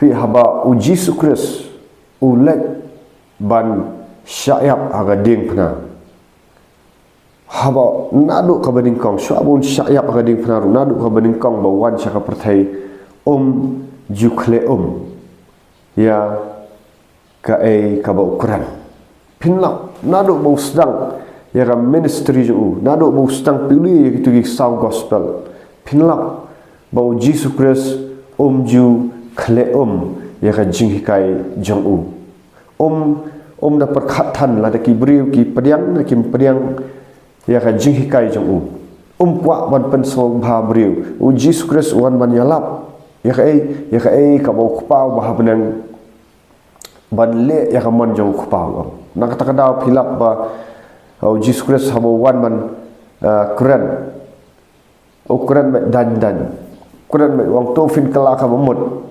pi haba uji sukres ulek ban syayap aga ding pna haba nadu ka badingkong syabun syayap aga ding pna nadu ka badingkong bawan syaka perthai jukle ya ka ka ba ukuran pinla nadu bau sedang ya ka ministry ju nadu bau sedang pilih gitu gi sound gospel pinla bau Jesus Christ ju khle ya ka jinghikai jong da perkhatan la ki briu ki pediang ya ka jinghikai jong kwa ban pensong bha briu Jesus Christ wan ban yalap ya ka ka bau kupau bah benang ban le ya ka mon jong kupau nak kata kada philap ba Jesus Christ habo wan man Quran Quran dan Quran wang to fin kala ka mamut